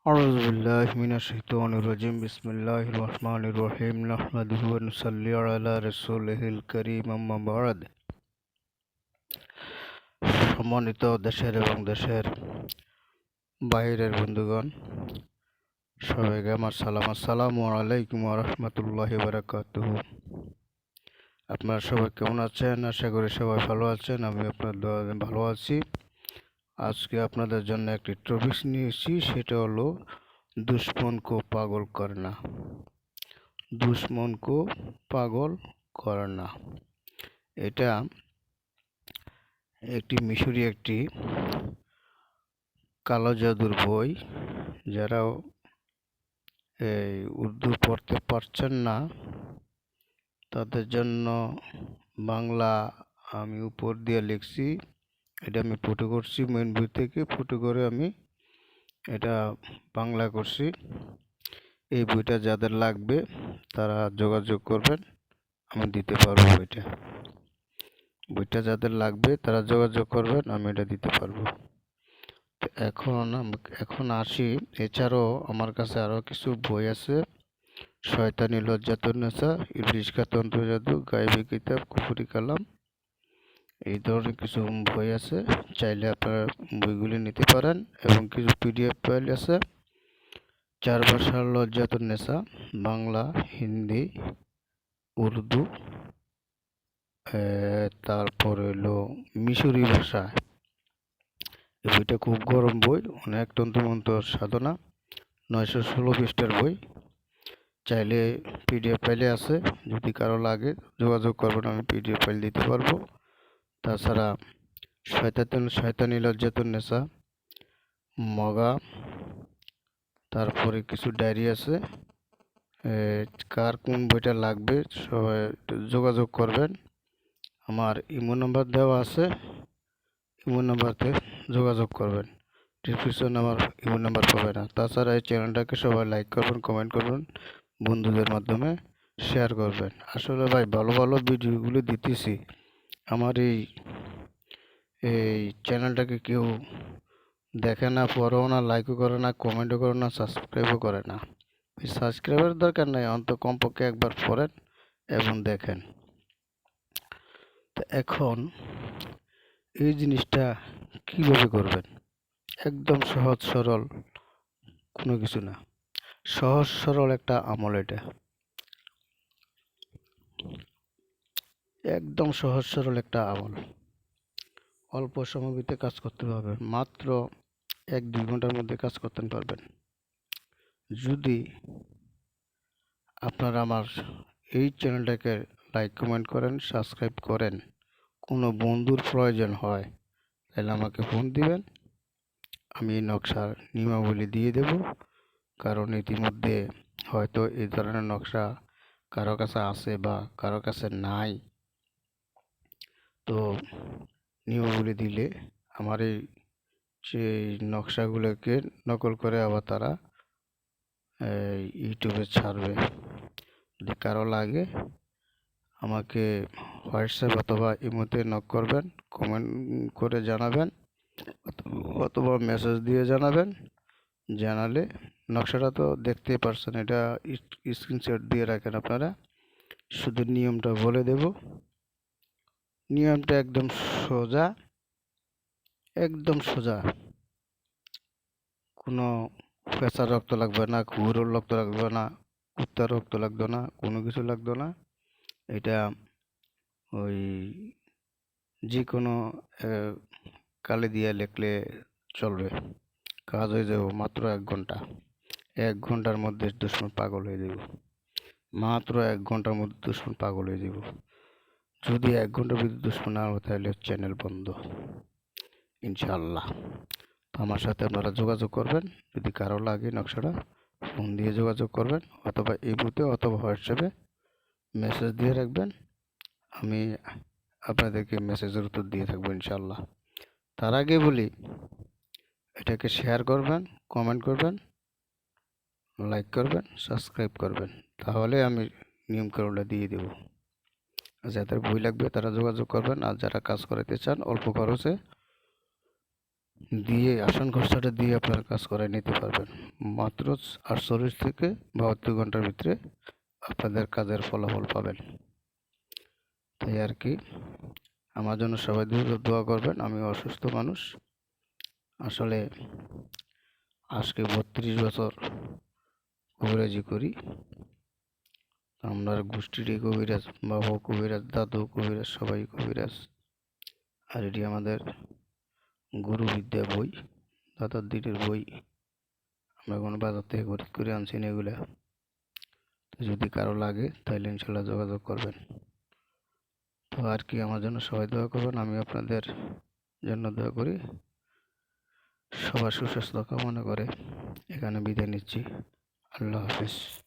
أعوذ بالله من الشيطان الرجيم بسم الله الرحمن الرحيم نحمده ونصلي على رسوله الكريم أما بعد সম্মানিত দেশের এবং দেশের বাইরের বন্ধুগণ সবাইকে আমার সালাম আসসালামু আলাইকুম ওয়া রাহমাতুল্লাহি ওয়া বারাকাতুহু। আপনারা সবাই কেমন আছেন? আশা করি সবাই ভালো আছেন। আমি আপনাদের দোয়াতে ভালো আছি। আজকে আপনাদের জন্য একটি টপিক নিয়ে এসেছি, সেটা হলো दुश्मन को पागल करना। दुश्मन को पागल करना এটা একটি মিশরি একটি কালো জাদুর বই। যারা এই উর্দু পড়তে পারছেন না তাদের জন্য বাংলা আমি উপর দিয়ে লিখছি। এটা আমি ফটো করছি, মেন বই থেকে ফটো করে আমি এটা বাংলা করছি। এই বইটা যাদের লাগবে তারা যোগাযোগ করবেন, আমি দিতে পারবো। বইটা যাদের লাগবে তারা যোগাযোগ করবেন, আমি এটা দিতে পারবো। তো এখন আসি, এছাড়াও আমার কাছে আরও কিছু বই আছে। শয়তানি লজ্জাতুন্নেসা, ইবলিস কা তন্ত্র জাদু, গায়েবী কিতাব, কুফরি কালাম, এই ধরনের কিছু বই আছে। চাইলে আপনারা বইগুলি নিতে পারেন। এবং কিছু পিডিএফ ফাইল আছে। 4 ভাষার লজ্জাতুন্নেসা, বাংলা, হিন্দি, উর্দু, তারপর হলো মিশরি ভাষা। এই বইটা খুব গরম বই, অনেক তন্ত্রমন্ত্র সাধনা, 916 পৃষ্ঠার বই। চাইলে পিডিএফ ফাইলে আছে, যদি কারো লাগে যোগাযোগ করবেন, আমি পিডিএফ ফাইল দিতে পারবো। তাছাড়া শয়তানি লজ্জাতুন্নেসা, মগা, তারপরে কিছু ডায়েরি আছে। কার কোন বইটা লাগবে সবাই যোগাযোগ করবেন। আমার ইমো নাম্বার দেওয়া আছে, ইমো নাম্বারতে যোগাযোগ করবেন। ডিসক্রিপশনে আমার ইমো নাম্বার পাবে না। তাছাড়া এই চ্যানেলটাকে সবাই লাইক করবেন, কমেন্ট করবেন, বন্ধুদের মাধ্যমে শেয়ার করবেন। আসলে ভাই ভালো ভালো ভিডিওগুলো দিতেছি। আমার এই চ্যানেলটাকে কেউ দেখে না, পড়েও না, লাইকও করে না, কমেন্টও করে না, সাবস্ক্রাইবও করে না। সাবস্ক্রাইবের দরকার নেই, অন্তত কমপক্ষে একবার পড়েন এবং দেখেন। তো এখন এই জিনিসটা কিভাবে করবেন? একদম সহজ সরল, কোনো কিছু না, সহজ সরল একটা আমল। এটা একদম সহজ সরল একটা আমল। অল্প সময় ভিতরে কাজ করতে পারবেন, মাত্র 1-2 ঘন্টার মধ্যে কাজ করতে পারবেন। যদি আপনারা আমার এই চ্যানেলটাকে লাইক কমেন্ট করেন, সাবস্ক্রাইব করেন, কোনো বন্ধুর প্রয়োজন হয় তাহলে আমাকে ফোন দিবেন, আমি নকশার নিয়মাবলী দিয়ে দেব। কারণ ইতিমধ্যে হয়তো এই ধরনের নকশা কারো কাছে আছে বা কারো কাছে নাই। তো নিয়মাবলী দিলে আমার এই সেই নকশাগুলোকে নকল করে আবার তারা ইউটিউবে ছাড়বে। যদি কারো লাগে আমাকে হোয়াটসঅ্যাপ অথবা ইমোতে নক করবেন, কমেন্ট করে জানাবেন, অথবা মেসেজ দিয়ে জানাবেন। জানালে নকশাটা তো দেখতেই পারছেন, এটা স্ক্রিনশট দিয়ে রাখেন আপনারা। শুধু নিয়মটা বলে দেব। নিয়মটা একদম সোজা, একদম সোজা। কোনো পেঁচার রক্ত লাগবে না, কুকুরের রক্ত লাগবে না, কুত্তার রক্ত লাগবে না, কোনো কিছু লাগবে না। এটা ওই যে কোনো কালি দিয়ে লিখলে চলবে, কাজ হয়ে যাবে মাত্র 1 ঘন্টা। 1 ঘন্টার মধ্যে দুশ্মন পাগল হয়ে যাব। মাত্র 1 ঘন্টার মধ্যে দুশ্মন পাগল হয়ে যাব। যদি 1 ঘন্টার ভিতরে দুশ্মন না হয় তাহলে চ্যানেল বন্ধ ইনশাআল্লাহ। তো আমার সাথে আপনারা যোগাযোগ করবেন। যদি কারো লাগে নকশাটা, ফোন দিয়ে যোগাযোগ করবেন, অথবা ইমোতে অথবা হোয়াটসঅ্যাপে মেসেজ দিয়ে রাখবেন। আমি আপনাদেরকে মেসেজের উত্তর দিয়ে থাকবো ইনশাআল্লাহ। তার আগে বলি, এটাকে শেয়ার করবেন, কমেন্ট করবেন, লাইক করবেন, সাবস্ক্রাইব করবেন, তাহলে আমি নিয়মকানুনটা দিয়ে দেব। যাদের বই লাগবে তারা যোগাযোগ করবেন। আর যারা কাজ করাতে চান অল্প খরচে, দিয়ে আসন খরচাটা দিয়ে আপনার কাজ করায় নিতে পারবেন। মাত্র 48 থেকে 72 ঘন্টার ভিতরে আপনাদের কাজের ফলাফল পাবেন। তাই আর কি, আমার জন্য সবাই দোয়া করবেন। আমি অসুস্থ মানুষ, আসলে আজকে 32 বছর কবিরাজি করি। আমরা গোষ্ঠীরই কবিরাজ, বাবা কবিরাজ, দাদু কবিরাজ, সবাই কবিরাজ। আর এটি আমাদের গুরু বিদ্যা বই, দাদার দিনের বই। আমরা কোনো বাজার থেকে খরিদ করে আনছি না এগুলা। তো যদি কারো লাগে তাহলে ইনশাল্লাহ যোগাযোগ করবেন। তো আর কি, আমার জন্য সবাই দোয়া করবেন, আমি আপনাদের জন্য দোয়া করি। সবার সুস্বাস্থ্য কামনা করে এখানে বিদায় নিচ্ছি। আল্লাহ হাফেজ।